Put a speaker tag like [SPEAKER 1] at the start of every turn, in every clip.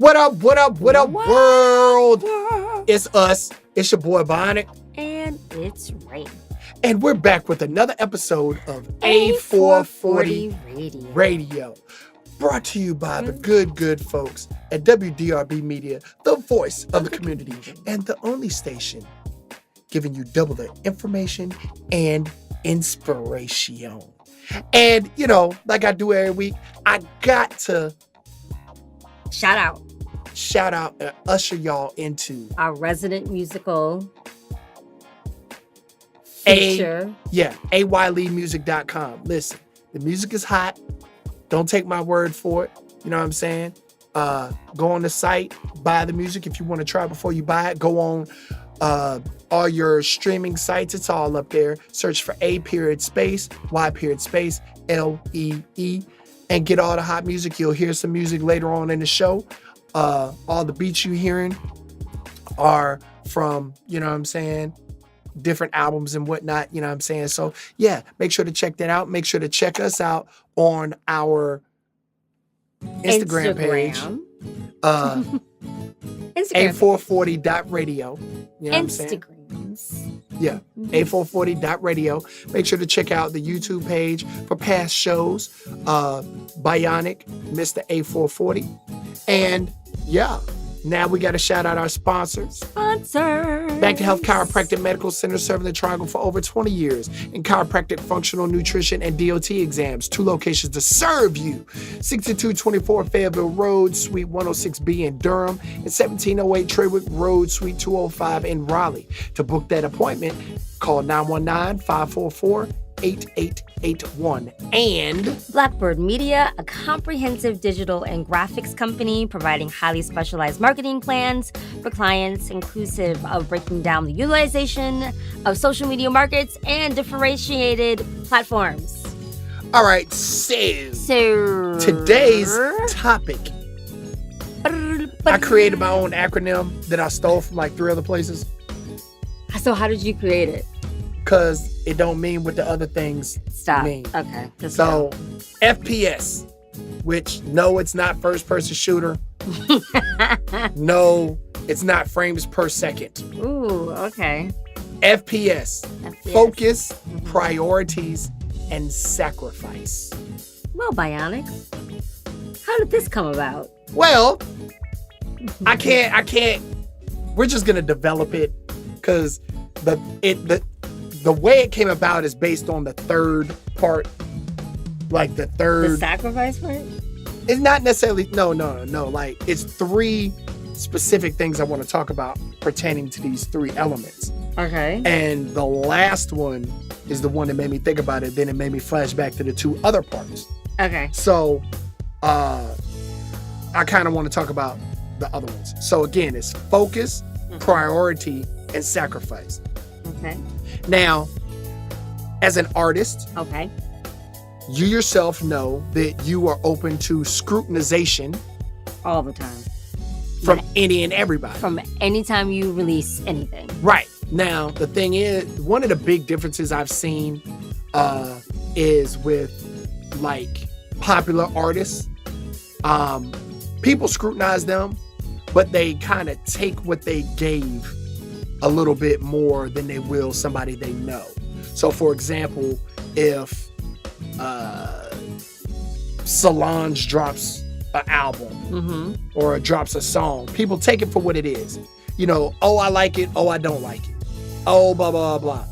[SPEAKER 1] What up, world?
[SPEAKER 2] What?
[SPEAKER 1] It's us. It's your boy Bionic.
[SPEAKER 2] And it's Ray.
[SPEAKER 1] And we're back with another episode of A-440 Radio. Brought to you by the good folks at WDRB Media, the voice of the community, and the only station giving you double the information and inspiration. And, you know, like I do every week, I got to
[SPEAKER 2] Shout out
[SPEAKER 1] and usher y'all into
[SPEAKER 2] our resident musical feature.
[SPEAKER 1] ayleemusic.com. Listen, the music is hot. Don't take my word for it. You know what I'm saying? Go on the site, buy the music if you want to try before you buy it. Go on all your streaming sites. It's all up there. Search for A.Y.Lee and get all the hot music. You'll hear some music later on in the show. All the beats you're hearing are from, you know what I'm saying, different albums and whatnot, you know what I'm saying? So yeah, make sure to check that out. Make sure to check us out on our Instagram page. A440.radio. You know what I'm saying?
[SPEAKER 2] Instagrams.
[SPEAKER 1] Yeah, A440.radio. Make sure to check out the YouTube page for past shows. Bionic, Mr. A440. And yeah, now we got to shout out our sponsors. Back to Health Chiropractic Medical Center, serving the Triangle for over 20 years in chiropractic, functional nutrition, and DOT exams. 2 locations to serve you. 6224 Fayetteville Road, Suite 106B in Durham, and 1708 Treywick Road, Suite 205 in Raleigh. To book that appointment, call 919-544-8881. And
[SPEAKER 2] Blackbird Media, a comprehensive digital and graphics company providing highly specialized marketing plans for clients, inclusive of breaking down the utilization of social media markets and differentiated platforms.
[SPEAKER 1] all right, so today's topic. I created my own acronym that I stole from like 3 other places.
[SPEAKER 2] So how did you create it?
[SPEAKER 1] Because it don't mean what the other things mean.
[SPEAKER 2] Okay.
[SPEAKER 1] So FPS, which no, it's not first person shooter. No, it's not frames per second.
[SPEAKER 2] Ooh, okay.
[SPEAKER 1] FPS. Focus, priorities, and sacrifice.
[SPEAKER 2] Well, Bionic, how did this come about?
[SPEAKER 1] Well, I can't. We're just gonna develop it because the way it came about is based on the third part, like the
[SPEAKER 2] sacrifice part.
[SPEAKER 1] It's not necessarily no. Like it's 3 specific things I want to talk about pertaining to these 3 elements.
[SPEAKER 2] Okay.
[SPEAKER 1] And the last one is the one that made me think about it. Then it made me flash back to the 2 other parts.
[SPEAKER 2] Okay.
[SPEAKER 1] So, I kind of want to talk about the other ones. So again, it's focus, priority, and sacrifice.
[SPEAKER 2] Okay.
[SPEAKER 1] Now, as an artist,
[SPEAKER 2] okay,
[SPEAKER 1] you yourself know that you are open to scrutinization
[SPEAKER 2] all the time
[SPEAKER 1] from any and everybody.
[SPEAKER 2] From anytime you release anything.
[SPEAKER 1] Right. Now, the thing is, one of the big differences I've seen is with like popular artists. People scrutinize them, but they kind of take what they gave a little bit more than they will somebody they know. So for example, if Solange drops an album or drops a song, people take it for what it is. You know, oh, I like it. Oh, I don't like it. Oh, blah, blah, blah.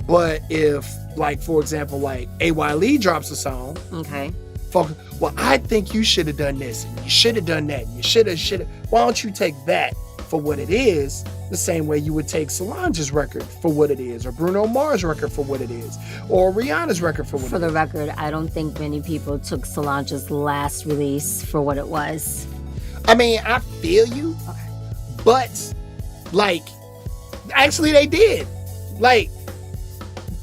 [SPEAKER 1] But if, like, for example, like A-Y.Lee drops a song.
[SPEAKER 2] Okay.
[SPEAKER 1] Well, I think you should have done this. And you should have done that. And you should have. Why don't you take that for what it is, the same way you would take Solange's record for what it is, or Bruno Mars' record for what it is, or Rihanna's record for what it is.
[SPEAKER 2] For the record, I don't think many people took Solange's last release for what it was.
[SPEAKER 1] I mean, I feel you, but, like, actually they did. Like,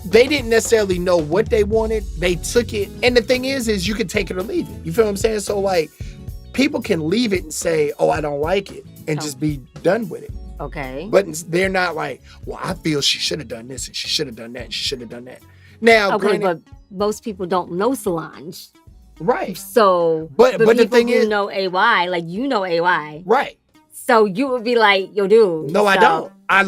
[SPEAKER 1] they didn't necessarily know what they wanted. They took it, and the thing is you can take it or leave it. You feel what I'm saying? So, like, people can leave it and say, oh, I don't like it, and just be done with it.
[SPEAKER 2] Okay.
[SPEAKER 1] But they're not like, well, I feel she should have done this and she should have done that and she should have done that. Now,
[SPEAKER 2] okay, but most people don't know Solange.
[SPEAKER 1] Right.
[SPEAKER 2] So,
[SPEAKER 1] But the
[SPEAKER 2] people
[SPEAKER 1] thing
[SPEAKER 2] who
[SPEAKER 1] is,
[SPEAKER 2] know AY, like you know AY,
[SPEAKER 1] right.
[SPEAKER 2] so you would be like, yo, dude.
[SPEAKER 1] No, I
[SPEAKER 2] so-
[SPEAKER 1] don't. I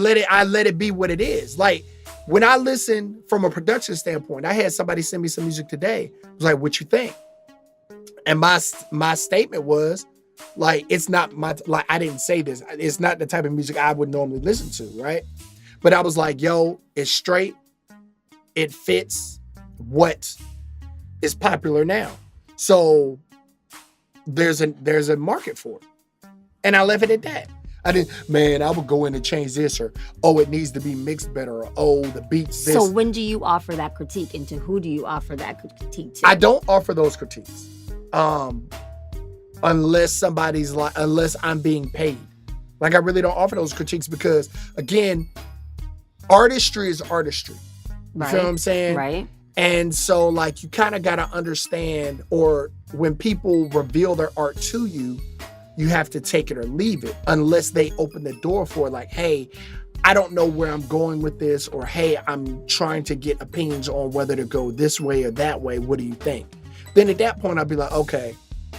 [SPEAKER 1] let it be what it is. Like when I listen from a production standpoint, I had somebody send me some music today. I was like, what you think? And my statement was like, it's not my, like, I didn't say this. It's not the type of music I would normally listen to. Right. But I was like, yo, it's straight. It fits what is popular now. So there's a market for it. And I left it at that. I would go in and change this, or, oh, it needs to be mixed better, or, oh, the beats this.
[SPEAKER 2] So when do you offer that critique, and to who do you offer that critique to?
[SPEAKER 1] I don't offer those critiques. Unless I'm being paid. Like, I really don't offer those critiques because, again, artistry is artistry. You feel what I'm saying?
[SPEAKER 2] Right.
[SPEAKER 1] And so, like, you kind of got to understand, or when people reveal their art to you, you have to take it or leave it, unless they open the door for, like, hey, I don't know where I'm going with this, or, hey, I'm trying to get opinions on whether to go this way or that way. What do you think? Then at that point, I'll be like, okay,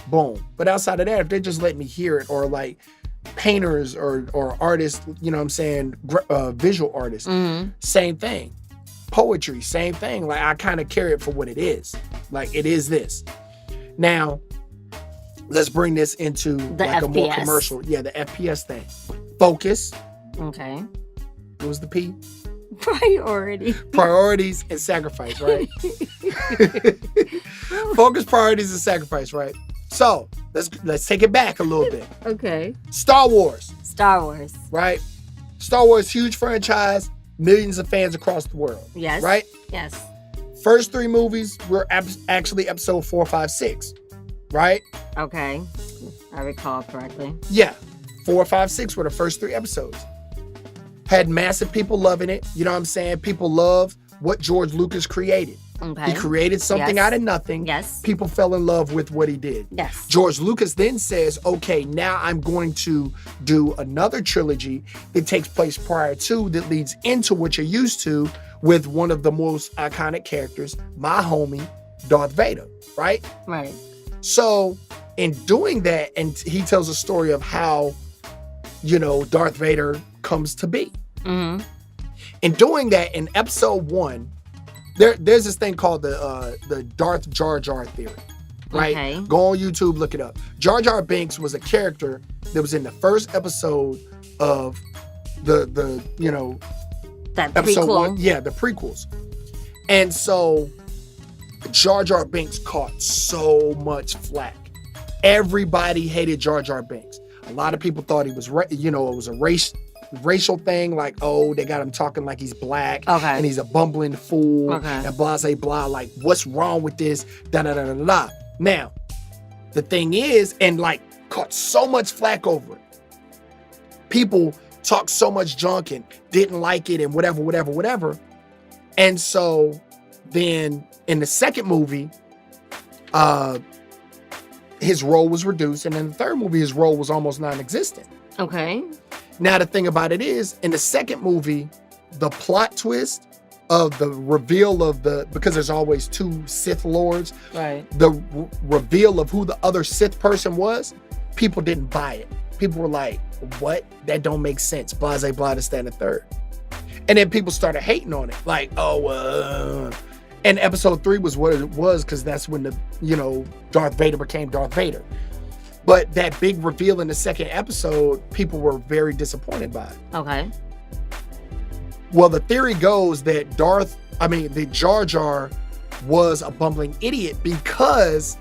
[SPEAKER 1] boom. But outside of that, if they just let me hear it, or like painters or artists, you know what I'm saying, visual artists, same thing. Poetry, same thing. Like, I kind of carry it for what it is. Like, it is this. Now, let's bring this into
[SPEAKER 2] The
[SPEAKER 1] like
[SPEAKER 2] FPS.
[SPEAKER 1] a more commercial. Yeah, the FPS thing. Focus.
[SPEAKER 2] Okay.
[SPEAKER 1] What was the P?
[SPEAKER 2] Priority.
[SPEAKER 1] Priorities and sacrifice, right? Focus, priorities, and sacrifice, right? So let's take it back a little bit.
[SPEAKER 2] Okay.
[SPEAKER 1] Star Wars, right? Star Wars, huge franchise, millions of fans across the world.
[SPEAKER 2] Yes.
[SPEAKER 1] Right?
[SPEAKER 2] Yes.
[SPEAKER 1] First 3 movies were actually episode 4, 5, 6, right?
[SPEAKER 2] Okay. I recall correctly.
[SPEAKER 1] Yeah. 4, 5, 6 were the first 3 episodes. Had massive people loving it. You know what I'm saying? People love what George Lucas created.
[SPEAKER 2] Okay.
[SPEAKER 1] He created something out of nothing.
[SPEAKER 2] Yes.
[SPEAKER 1] People fell in love with what he did.
[SPEAKER 2] Yes.
[SPEAKER 1] George Lucas then says, okay, now I'm going to do another trilogy that takes place prior to, that leads into what you're used to, with one of the most iconic characters, my homie, Darth Vader, right?
[SPEAKER 2] Right.
[SPEAKER 1] So in doing that, and he tells a story of how, you know, Darth Vader comes to be.
[SPEAKER 2] Mm-hmm.
[SPEAKER 1] In doing that, in episode 1, there's this thing called the Darth Jar Jar theory, right?
[SPEAKER 2] Okay.
[SPEAKER 1] Go on YouTube, look it up. Jar Jar Binks was a character that was in the first episode of the you know,
[SPEAKER 2] That
[SPEAKER 1] episode
[SPEAKER 2] prequel.
[SPEAKER 1] 1. Yeah, the prequels. And so Jar Jar Binks caught so much flack. Everybody hated Jar Jar Binks. A lot of people thought he was, it was a racial thing, like, oh, they got him talking like he's black,
[SPEAKER 2] Okay.
[SPEAKER 1] and he's a bumbling fool,
[SPEAKER 2] Okay.
[SPEAKER 1] and blah, say, blah, like, what's wrong with this, da-da-da-da-da. Now, the thing is, and like, caught so much flack over it. People talked so much junk and didn't like it and whatever. And so then in the second movie, his role was reduced, and in the third movie, his role was almost non-existent.
[SPEAKER 2] Okay.
[SPEAKER 1] Now, the thing about it is, in the second movie, the plot twist of the reveal of because there's always 2 Sith Lords,
[SPEAKER 2] Right.
[SPEAKER 1] the reveal of who the other Sith person was, people didn't buy it. People were like, what? That don't make sense. Blase, blah, this, that, and the third. And then people started hating on it. Like, and episode 3 was what it was, because that's when Darth Vader became Darth Vader. But that big reveal in the second episode, people were very disappointed by it.
[SPEAKER 2] Okay.
[SPEAKER 1] Well, the theory goes that the Jar Jar was a bumbling idiot because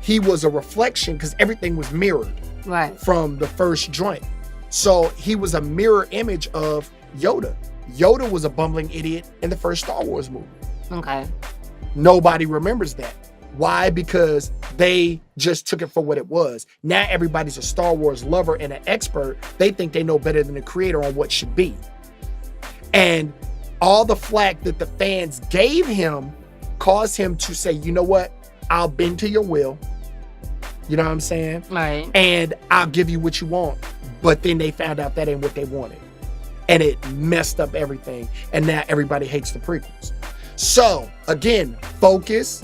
[SPEAKER 1] he was a reflection, because everything was mirrored
[SPEAKER 2] Right.
[SPEAKER 1] from the first joint. So he was a mirror image of Yoda. Yoda was a bumbling idiot in the first Star Wars movie.
[SPEAKER 2] Okay.
[SPEAKER 1] Nobody remembers that. Why? Because they just took it for what it was. Now everybody's a Star Wars lover and an expert. They think they know better than the creator on what should be. And all the flack that the fans gave him caused him to say, you know what? I'll bend to your will. You know what I'm saying?
[SPEAKER 2] Right.
[SPEAKER 1] And I'll give you what you want. But then they found out that ain't what they wanted. And it messed up everything. And now everybody hates the prequels. So, again, focus,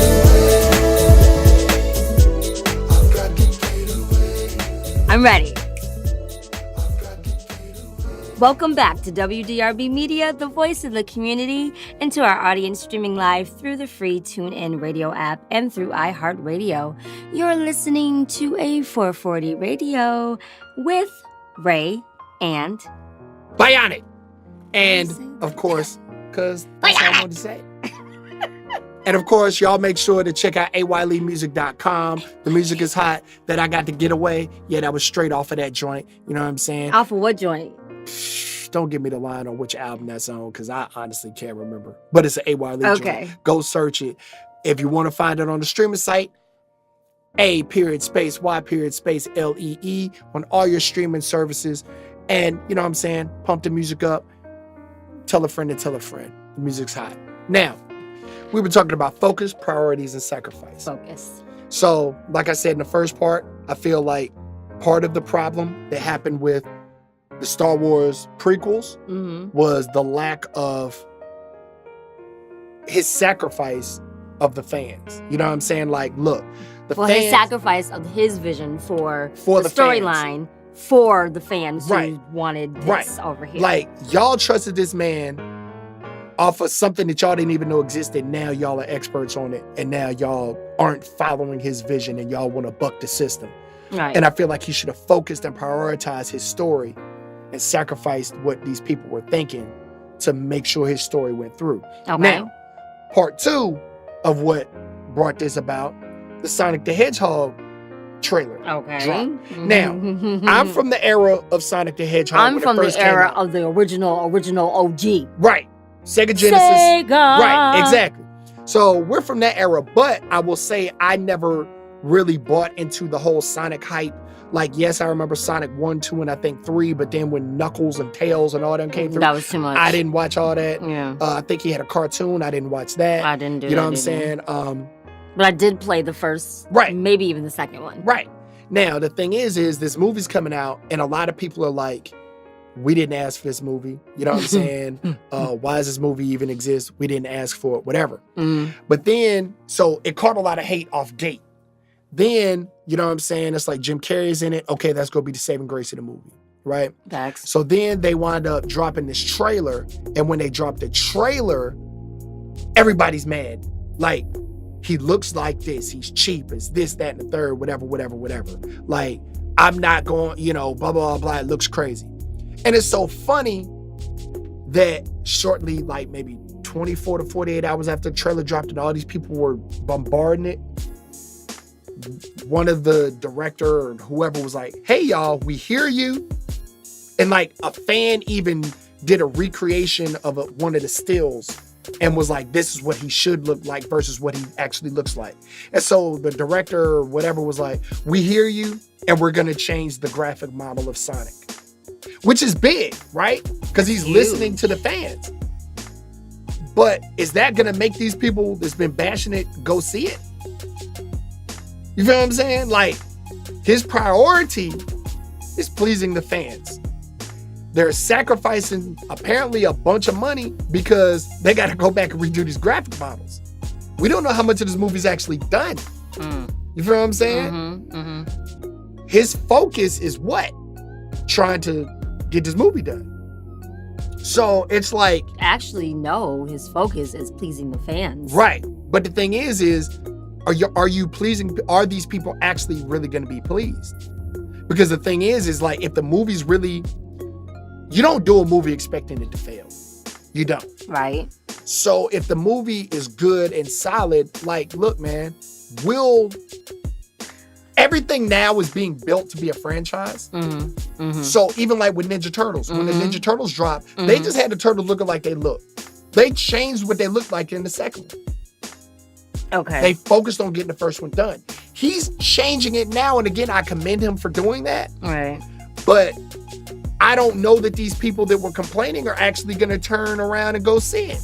[SPEAKER 2] I'm ready. Welcome back to WDRB Media, the voice of the community, and to our audience streaming live through the free TuneIn radio app and through iHeartRadio. You're listening to A-440 Radio with Ray and
[SPEAKER 1] Bionic. And, of course, because that's all I wanted to say. And, of course, y'all make sure to check out ayleemusic.com. The music is hot that I got to get away. Yeah, that was straight off of that joint. You know what I'm saying?
[SPEAKER 2] off of what joint?
[SPEAKER 1] Don't give me the line on which album that's on because I honestly can't remember. But it's an A.Y. Lee
[SPEAKER 2] Okay.
[SPEAKER 1] joint. Go search it. If you want to find it on the streaming site, A.Y.Lee on all your streaming services. And, you know what I'm saying? Pump the music up. Tell a friend to tell a friend. The music's hot. Now, we were talking about focus, priorities, and sacrifice.
[SPEAKER 2] Focus.
[SPEAKER 1] So, like I said in the first part, I feel like part of the problem that happened with the Star Wars prequels was the lack of his sacrifice of the fans. You know what I'm saying? Like, look, the fans,
[SPEAKER 2] his sacrifice of his vision for the
[SPEAKER 1] fans.
[SPEAKER 2] storyline for the fans
[SPEAKER 1] Right.
[SPEAKER 2] who wanted this
[SPEAKER 1] Right.
[SPEAKER 2] over here.
[SPEAKER 1] Like, y'all trusted this man off of something that y'all didn't even know existed. Now y'all are experts on it, and now y'all aren't following his vision, and y'all want to buck the system.
[SPEAKER 2] right.
[SPEAKER 1] And I feel like he should have focused and prioritized his story and sacrificed what these people were thinking to make sure his story went through.
[SPEAKER 2] Okay.
[SPEAKER 1] Now, part 2 of what brought this about, the Sonic the Hedgehog trailer.
[SPEAKER 2] Okay.
[SPEAKER 1] Dropped. Now, I'm from the era of Sonic the Hedgehog.
[SPEAKER 2] I'm
[SPEAKER 1] when
[SPEAKER 2] from
[SPEAKER 1] it
[SPEAKER 2] the
[SPEAKER 1] first came
[SPEAKER 2] era
[SPEAKER 1] out.
[SPEAKER 2] of the original OG.
[SPEAKER 1] Right. Sega Genesis.
[SPEAKER 2] Sega.
[SPEAKER 1] Right, exactly. So we're from that era, but I will say I never really bought into the whole Sonic hype. Like, yes, I remember Sonic 1, 2, and I think 3, but then when Knuckles and Tails and all them came through,
[SPEAKER 2] That was too much.
[SPEAKER 1] I didn't watch all that.
[SPEAKER 2] Yeah.
[SPEAKER 1] I think he had a cartoon. I didn't watch that.
[SPEAKER 2] I didn't do
[SPEAKER 1] You know
[SPEAKER 2] that
[SPEAKER 1] what I'm
[SPEAKER 2] either.
[SPEAKER 1] saying?
[SPEAKER 2] But I did play the first,
[SPEAKER 1] Right.
[SPEAKER 2] maybe even the second one.
[SPEAKER 1] Right. Now, the thing is this movie's coming out, and a lot of people are like, we didn't ask for this movie. You know what I'm saying? Why does this movie even exist? We didn't ask for it, whatever.
[SPEAKER 2] Mm.
[SPEAKER 1] But then, so it caught a lot of hate off gate. Then, you know what I'm saying? It's like Jim Carrey's in it. Okay, that's going to be the saving grace of the movie, right?
[SPEAKER 2] Facts.
[SPEAKER 1] So then they wind up dropping this trailer. And when they drop the trailer, everybody's mad. Like, he looks like this. He's cheap. It's this, that, and the third, whatever. Like, I'm not going, blah, blah, blah. It looks crazy. And it's so funny that shortly, like maybe 24 to 48 hours after the trailer dropped and all these people were bombarding it, one of the director or whoever was like, hey, y'all, we hear you. And like a fan even did a recreation of one of the stills and was like, this is what he should look like versus what he actually looks like. And so the director or whatever was like, we hear you and we're going to change the graphic model of Sonic, which is big, right? Because he's listening to the fans. But is that going to make these people that's been bashing it go see it? You feel what I'm saying? Like, his priority is pleasing the fans. They're sacrificing apparently a bunch of money because they got to go back and redo these graphic models. We don't know how much of this movie's actually done. You feel what I'm saying? His focus is what? Trying to get this movie done. So it's like...
[SPEAKER 2] Actually, no, his focus is pleasing the fans.
[SPEAKER 1] Right. But the thing is are you pleasing? Are these people actually really going to be pleased? Because the thing is like, if the movie's really... You don't do a movie expecting it to fail. You don't.
[SPEAKER 2] Right.
[SPEAKER 1] So if the movie is good and solid, like, look, man, everything now is being built to be a franchise. So even like with Ninja Turtles, when the Ninja Turtles dropped, they just had the turtles looking like they look. They changed what they looked like in the second one.
[SPEAKER 2] Okay.
[SPEAKER 1] They focused on getting the first one done. He's changing it now, and again, I commend him for doing that.
[SPEAKER 2] Right.
[SPEAKER 1] But I don't know that these people that were complaining are actually going to turn around and go see it.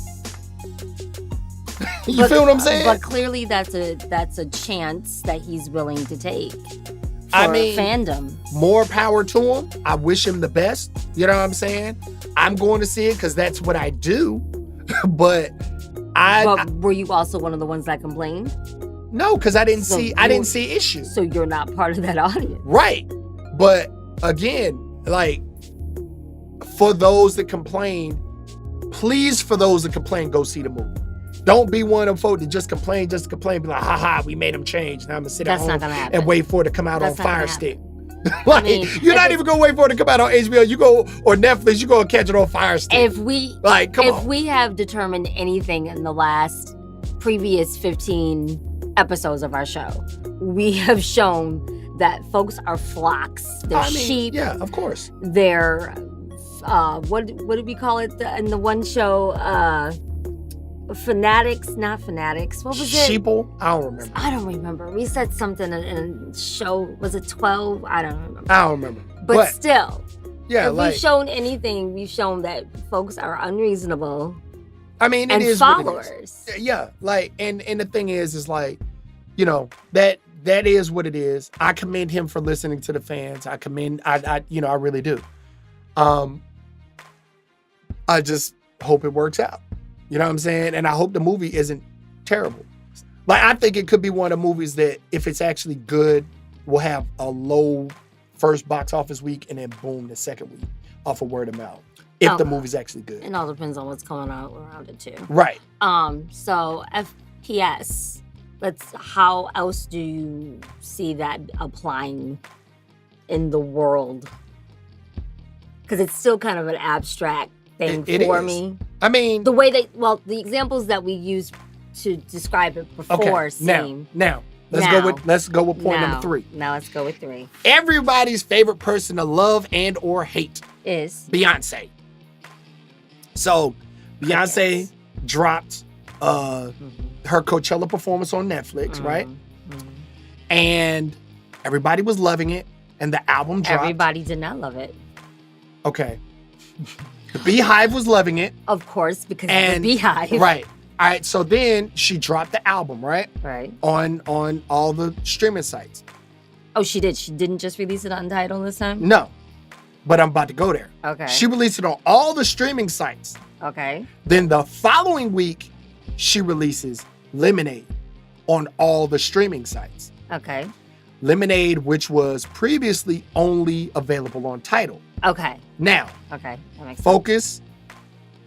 [SPEAKER 1] You feel what I'm saying?
[SPEAKER 2] But clearly that's a chance that he's willing to take for fandom.
[SPEAKER 1] More power to him. I wish him the best. You know what I'm saying? I'm going to see it because that's what I do. But
[SPEAKER 2] were you also one of the ones that complained?
[SPEAKER 1] No, because I didn't see issues. So
[SPEAKER 2] you're not part of that audience.
[SPEAKER 1] Right. But again, like, for those that complain, please, for those that complain, go see the movie. Don't be one of them folks that just complain, be like, haha, we made them change. Now I'm going to sit at home and wait for it to come out on Fire Stick. Like, you're not even going to wait for it to come out on HBO. You go, or Netflix, you go and catch it on Fire Stick.
[SPEAKER 2] If we have determined anything in the last previous 15 episodo of our show, we have shown that folks are flocks. They're sheep.
[SPEAKER 1] Yeah, of course.
[SPEAKER 2] They're, what did we call it in the one show? Fanatics, not fanatics. What was it?
[SPEAKER 1] Sheeple? I don't remember.
[SPEAKER 2] We said something in a show. Was it 12? I don't remember.
[SPEAKER 1] I don't remember.
[SPEAKER 2] But still,
[SPEAKER 1] yeah,
[SPEAKER 2] if we've shown anything, we've shown that folks are unreasonable.
[SPEAKER 1] I mean, it is
[SPEAKER 2] followers.
[SPEAKER 1] What it is. Yeah, like, and the thing is like, that is what it is. I commend him for listening to the fans. I really do. I just hope it works out. You know what I'm saying? And I hope the movie isn't terrible. Like, I think it could be one of the movies that, if it's actually good, will have a low first box office week and then boom, the second week off of word of mouth. If the movie's actually good.
[SPEAKER 2] It all depends on what's going on around it too.
[SPEAKER 1] Right.
[SPEAKER 2] So FPS, how else do you see that applying in the world? Because it's still kind of an abstract thing
[SPEAKER 1] It
[SPEAKER 2] for
[SPEAKER 1] is.
[SPEAKER 2] me.
[SPEAKER 1] I mean,
[SPEAKER 2] The way the examples that we used to describe it before
[SPEAKER 1] okay,
[SPEAKER 2] seem.
[SPEAKER 1] now let's go with point number 3.
[SPEAKER 2] Now let's go with 3.
[SPEAKER 1] Everybody's favorite person to love and or hate,
[SPEAKER 2] Is
[SPEAKER 1] Beyonce. So Beyonce dropped her Coachella performance on Netflix, right? And everybody was loving it, and the album dropped.
[SPEAKER 2] everybody did not love it.
[SPEAKER 1] Okay. The Beehive was loving it.
[SPEAKER 2] Of course, because
[SPEAKER 1] And
[SPEAKER 2] the Beehive.
[SPEAKER 1] Right. All right. So then she dropped the album, right?
[SPEAKER 2] Right.
[SPEAKER 1] On all the streaming sites.
[SPEAKER 2] Oh, she did. She didn't just release it on Tidal this time?
[SPEAKER 1] No. But I'm about to go there.
[SPEAKER 2] Okay.
[SPEAKER 1] She released it on all the streaming sites.
[SPEAKER 2] Okay.
[SPEAKER 1] Then the following week, she releases Lemonade on all the streaming sites.
[SPEAKER 2] Okay.
[SPEAKER 1] Lemonade, which was previously only available on Tidal.
[SPEAKER 2] Okay.
[SPEAKER 1] Now,
[SPEAKER 2] Okay. That makes
[SPEAKER 1] focus,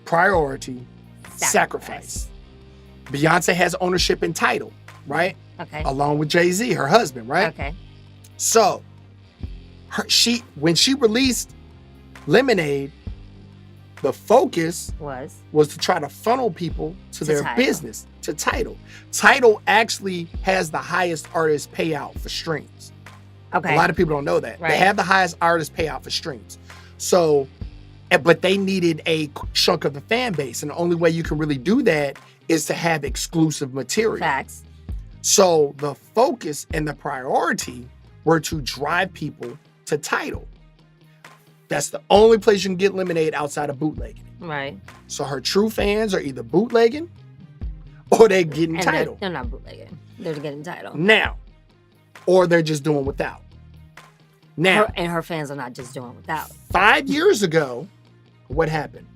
[SPEAKER 1] priority,
[SPEAKER 2] sense.
[SPEAKER 1] sacrifice. Beyonce has ownership in Tidal, right?
[SPEAKER 2] Okay.
[SPEAKER 1] Along with Jay-Z, her husband, right?
[SPEAKER 2] Okay.
[SPEAKER 1] So, when she released Lemonade, the focus was to try to funnel people to their
[SPEAKER 2] Tidal.
[SPEAKER 1] business, to Tidal. Tidal actually has the highest artist payout for streams.
[SPEAKER 2] Okay.
[SPEAKER 1] A lot of people don't know that.
[SPEAKER 2] Right.
[SPEAKER 1] They have the highest artist payout for streams. So, but they needed a chunk of the fan base. And the only way you can really do that is to have exclusive material.
[SPEAKER 2] Facts.
[SPEAKER 1] So the focus and the priority were to drive people to Tidal. That's the only place you can get Lemonade outside of bootlegging.
[SPEAKER 2] Right.
[SPEAKER 1] So her true fans are either bootlegging or they're getting
[SPEAKER 2] And
[SPEAKER 1] Tidal.
[SPEAKER 2] they're not bootlegging. They're getting Tidal.
[SPEAKER 1] Now, or they're just doing without. Now,
[SPEAKER 2] Her fans are not just doing without.
[SPEAKER 1] 5 years ago, what happened?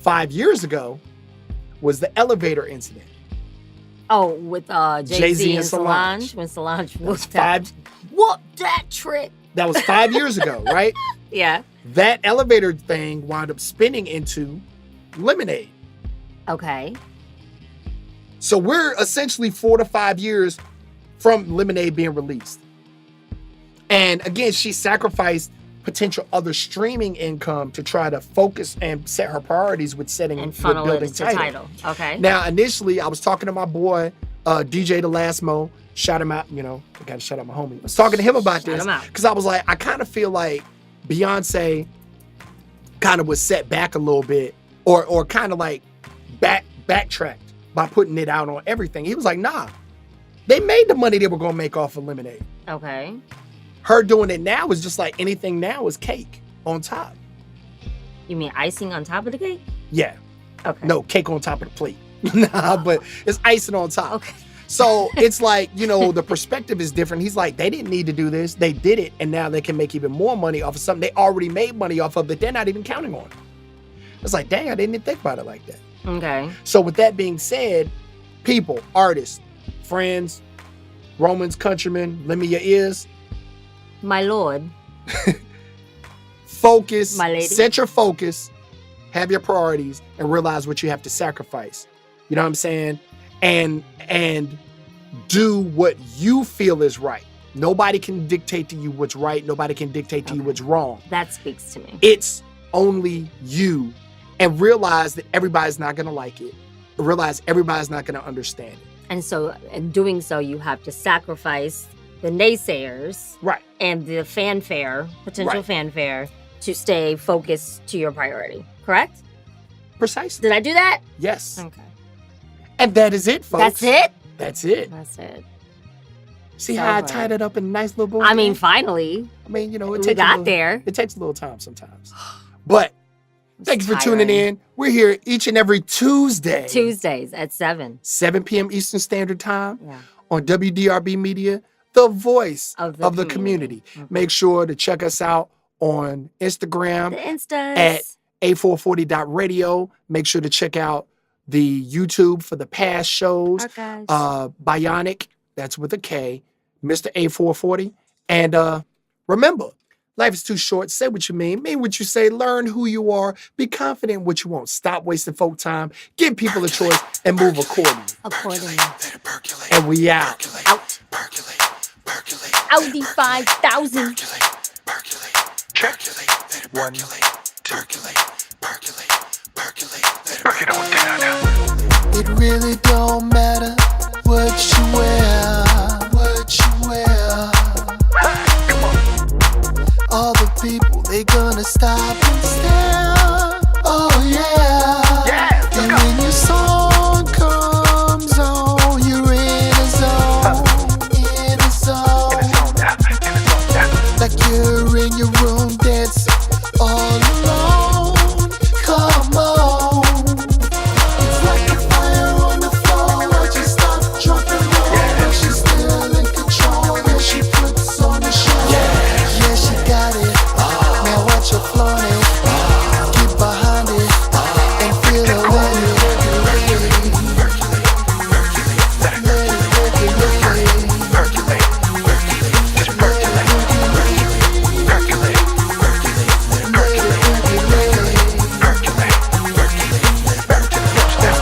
[SPEAKER 1] 5 years ago was the elevator incident.
[SPEAKER 2] Oh, with Jay-Z and Solange. When Solange whooped that trick.
[SPEAKER 1] That was 5 years ago, right?
[SPEAKER 2] Yeah.
[SPEAKER 1] That elevator thing wound up spinning into Lemonade.
[SPEAKER 2] Okay.
[SPEAKER 1] So we're essentially 4 to 5 years from Lemonade being released. And again, she sacrificed potential other streaming income to try to focus and set her priorities with setting
[SPEAKER 2] And
[SPEAKER 1] with
[SPEAKER 2] funnel it
[SPEAKER 1] building
[SPEAKER 2] into
[SPEAKER 1] Tidal.
[SPEAKER 2] Tidal. Okay.
[SPEAKER 1] Now, initially, I was talking to my boy, DJ The Last Mo. Shout him out, I got to shout out my homie. I was talking to him about
[SPEAKER 2] Shout
[SPEAKER 1] this
[SPEAKER 2] him out.
[SPEAKER 1] because I was like, I kind of feel like Beyonce kind of was set back a little bit or kind of like backtracked by putting it out on everything. He was like, nah, they made the money they were going to make off of Lemonade.
[SPEAKER 2] Okay.
[SPEAKER 1] Her doing it now is just like anything now is cake on top.
[SPEAKER 2] You mean icing on top of the cake?
[SPEAKER 1] Yeah.
[SPEAKER 2] Okay.
[SPEAKER 1] No, cake on top of the plate. Nah, but it's icing on top.
[SPEAKER 2] Okay.
[SPEAKER 1] So it's like, the perspective is different. He's like, they didn't need to do this. They did it. And now they can make even more money off of something they already made money off of that they're not even counting on. It's like, dang, I didn't even think about it like that.
[SPEAKER 2] Okay.
[SPEAKER 1] So with that being said, people, artists, friends, Romans, countrymen, lend me your ears.
[SPEAKER 2] My lord.
[SPEAKER 1] Focus,
[SPEAKER 2] My lady.
[SPEAKER 1] set your focus, have your priorities, and realize what you have to sacrifice. You know what I'm saying? And do what you feel is right. Nobody can dictate to you what's right. Nobody can dictate to you what's wrong.
[SPEAKER 2] That speaks to me.
[SPEAKER 1] It's only you. And realize that everybody's not going to like it. Realize everybody's not going to understand it.
[SPEAKER 2] And so, in doing so, you have to sacrifice the naysayers
[SPEAKER 1] Right.
[SPEAKER 2] and the potential
[SPEAKER 1] Right.
[SPEAKER 2] fanfare, to stay focused to your priority. Correct?
[SPEAKER 1] Precisely.
[SPEAKER 2] Did I do that?
[SPEAKER 1] Yes.
[SPEAKER 2] Okay.
[SPEAKER 1] And that is it, folks.
[SPEAKER 2] That's it?
[SPEAKER 1] That's it.
[SPEAKER 2] That's it.
[SPEAKER 1] See
[SPEAKER 2] So
[SPEAKER 1] how I
[SPEAKER 2] good.
[SPEAKER 1] tied it up in a nice little bow?
[SPEAKER 2] I mean, finally,
[SPEAKER 1] it
[SPEAKER 2] we
[SPEAKER 1] takes
[SPEAKER 2] got there.
[SPEAKER 1] It takes a little time sometimes. But thank you for tuning
[SPEAKER 2] tiring.
[SPEAKER 1] in. We're here each and every Tuesday.
[SPEAKER 2] Tuesdays at 7.
[SPEAKER 1] 7 p.m. Eastern Standard Time
[SPEAKER 2] Yeah.
[SPEAKER 1] on WDRB Media, the voice
[SPEAKER 2] Of
[SPEAKER 1] of
[SPEAKER 2] the
[SPEAKER 1] the community.
[SPEAKER 2] community.
[SPEAKER 1] Make sure to check us out on Instagram
[SPEAKER 2] The Instas.
[SPEAKER 1] at A440.radio. Make sure to check out the YouTube for the past shows.
[SPEAKER 2] Archives.
[SPEAKER 1] Bionic, that's with a K, Mr. A440. And remember, life is too short. Say what you mean what you say. Learn who you are. Be confident in what you want. Stop wasting folk time. Give people a choice and move accordingly.
[SPEAKER 2] Accordingly.
[SPEAKER 3] Let it percolate.
[SPEAKER 1] And we out.
[SPEAKER 3] Percolate.
[SPEAKER 2] Out.
[SPEAKER 3] Percolate. Percolate.
[SPEAKER 2] Audi 5000.
[SPEAKER 3] Percolate. Percolate. Percolate. Let it Percolate, percolate, percolate, percolate.
[SPEAKER 4] Break it on down now.
[SPEAKER 3] It really don't matter what you wear, what you wear.
[SPEAKER 4] Come on.
[SPEAKER 3] All the people, they gonna stop and stare. Oh yeah,
[SPEAKER 4] Yeah,
[SPEAKER 3] and
[SPEAKER 4] look
[SPEAKER 3] when your song comes on, you're in a zone, in a zone.
[SPEAKER 4] In the zone now. In the zone now.
[SPEAKER 3] Like you're in your room dancing all alone. Come on. It's like a fire on the floor. I just stop, drop and roll. But she's still in control and she puts on the show. Yeah, she got it. Now watch her flaunt it. Get behind it and feel the way. Let it percolate.
[SPEAKER 4] Percolate. Just percolate. Percolate.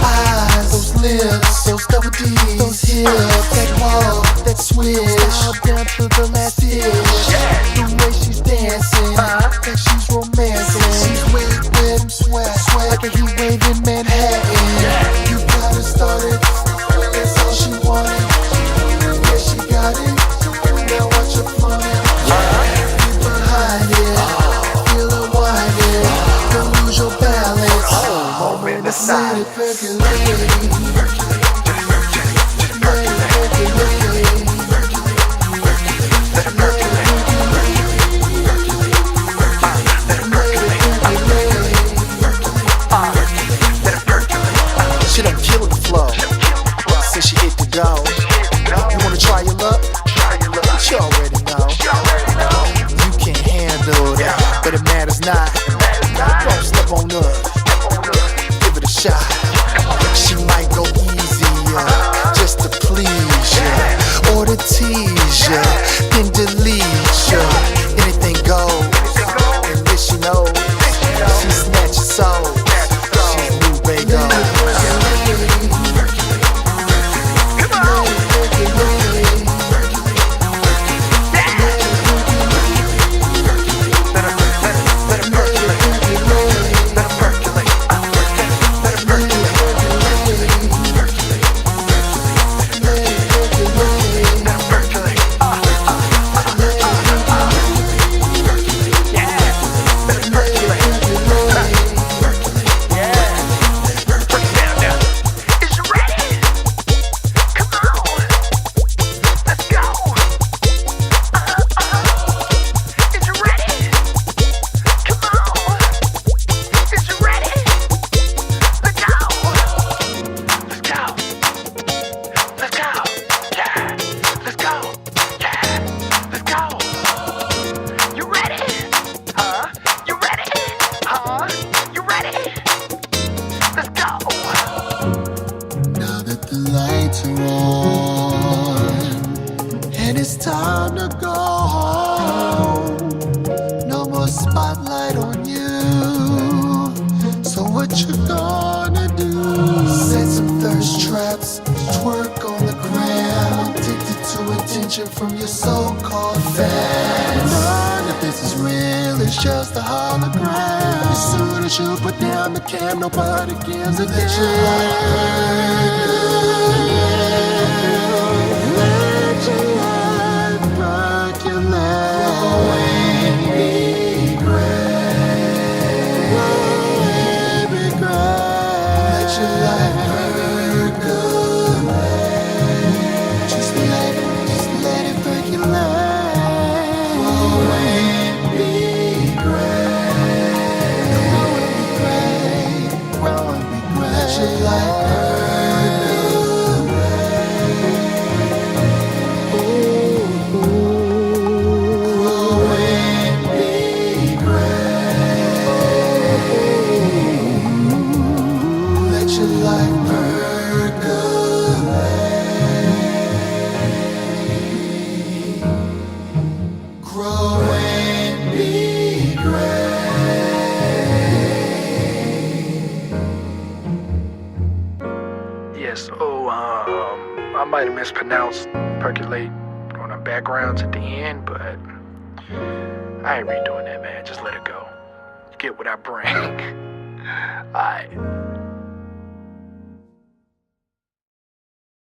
[SPEAKER 3] Eyes, those lips, those double D's, those hips, that walk, that switch, all down to the last ditch. The way she's dancing, like she's romancing. She's wet, wet and sweat, like a heat wave in Manhattan. You got it started, that's all she wanted. Yeah, she got it. Now watch her flaunt it. Get behind it, feel her winding. Don't lose your balance.
[SPEAKER 4] Moment in the
[SPEAKER 3] Let
[SPEAKER 4] side.
[SPEAKER 3] it percolate. Let it percolate. She done killed the flow since she hit the dough. You wanna try your luck? But you already know. You can't handle that, but it matters not. Don't step on up. Give it a shot. She might go easier just to please ya, or to tease ya, then delete ya. Anything goes, and this she knows. She snatch your soul. She's new baby. Now that the lights are on and it's time to go home, no more spotlight on you. So what you gonna do? Set some thirst traps, twerk on the gram, addicted to attention from your so-called fans. None of this is real, it's just a hologram. As soon as you put down the cam, nobody gives a damn. Let your life percolate. Be great. Be great. Let your life percolate. Just let it percolate. Be great. Grow and be great. Let your life
[SPEAKER 4] Yes, I might have mispronounced percolate on the backgrounds at the end, but I ain't redoing that, man. Just let it go. get what I bring. Alright.